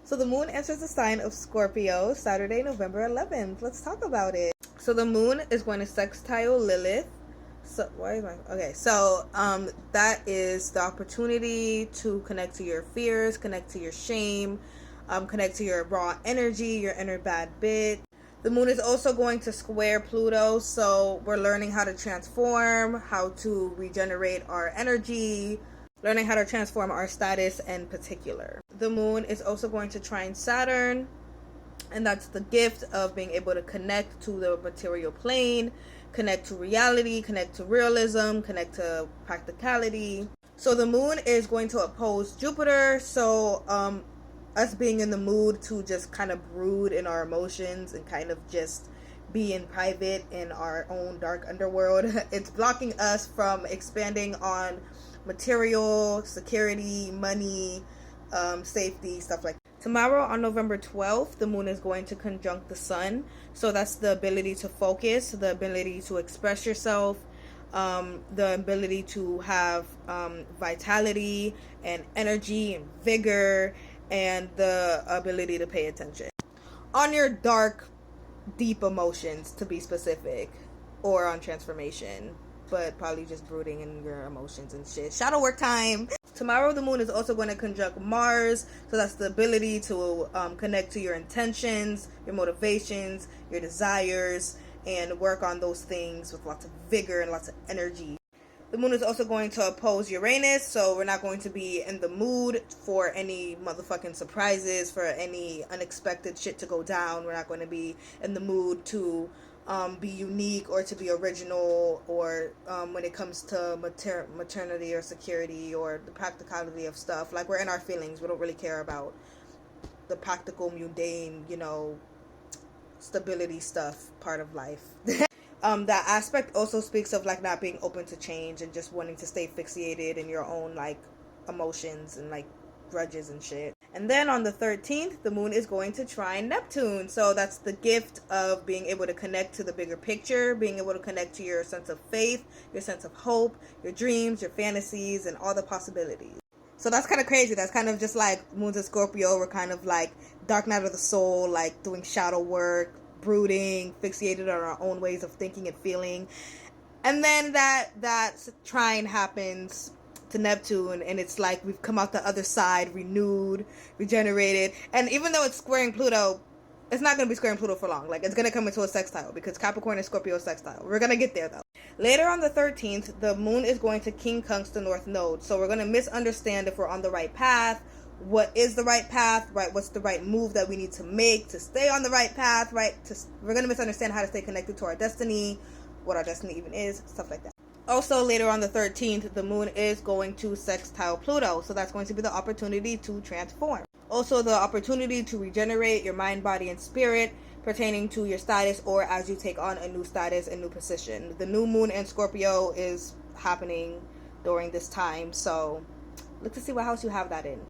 So the moon enters the sign of Scorpio Saturday, November 11th. Let's talk about it. So the moon is going to sextile Lilith. So why is my okay? So that is the opportunity to connect to your fears, connect to your shame, connect to your raw energy, your inner bad bit. The moon is also going to square Pluto, so we're learning how to transform, how to regenerate our energy, learning how to transform our status in particular. The moon is also going to trine Saturn, and that's the gift of being able to connect to the material plane, connect to reality, connect to realism, connect to practicality. So the moon is going to oppose Jupiter, so us being in the mood to just kind of brood in our emotions and kind of just be in private in our own dark underworld. It's blocking us from expanding on material, security, money, safety, stuff like that. Tomorrow on November 12th, the moon is going to conjunct the sun. So that's the ability to focus, the ability to express yourself, the ability to have vitality and energy and vigor, and the ability to pay attention on your dark, deep emotions, to be specific, or on transformation, but probably just brooding in your emotions and shit. Shadow work time. Tomorrow the moon is also going to conjunct Mars, so that's the ability to connect to your intentions, your motivations, your desires, and work on those things with lots of vigor and lots of energy. The moon is also going to oppose Uranus, so we're not going to be in the mood for any motherfucking surprises, for any unexpected shit to go down. We're not going to be in the mood to be unique or to be original, or when it comes to maternity or security or the practicality of stuff. Like, we're in our feelings. We don't really care about the practical, mundane, stability stuff part of life. That aspect also speaks of like not being open to change and just wanting to stay fixated in your own like emotions and like grudges and shit. And then on the 13th, the moon is going to trine Neptune. So that's the gift of being able to connect to the bigger picture, being able to connect to your sense of faith, your sense of hope, your dreams, your fantasies, and all the possibilities. So that's kind of crazy. That's kind of just like moons in Scorpio. We're kind of like dark night of the soul, like doing shadow work, brooding, fixated on our own ways of thinking and feeling. And then that trine happens to Neptune, and it's like we've come out the other side renewed, regenerated. And even though it's squaring Pluto, it's not going to be squaring Pluto for long. Like, it's going to come into a sextile because Capricorn and Scorpio sextile. We're going to get there though. Later on the 13th, the moon is going to quincunx the North Node. So we're going to misunderstand if we're on the right path. What is the right path, right? What's the right move that we need to make to stay on the right path, right? We're going to misunderstand how to stay connected to our destiny, what our destiny even is, stuff like that. Also, later on the 13th, the moon is going to sextile Pluto. So that's going to be the opportunity to transform. Also, the opportunity to regenerate your mind, body, and spirit pertaining to your status, or as you take on a new status, a new position. The new moon in Scorpio is happening during this time. So look to see what house you have that in.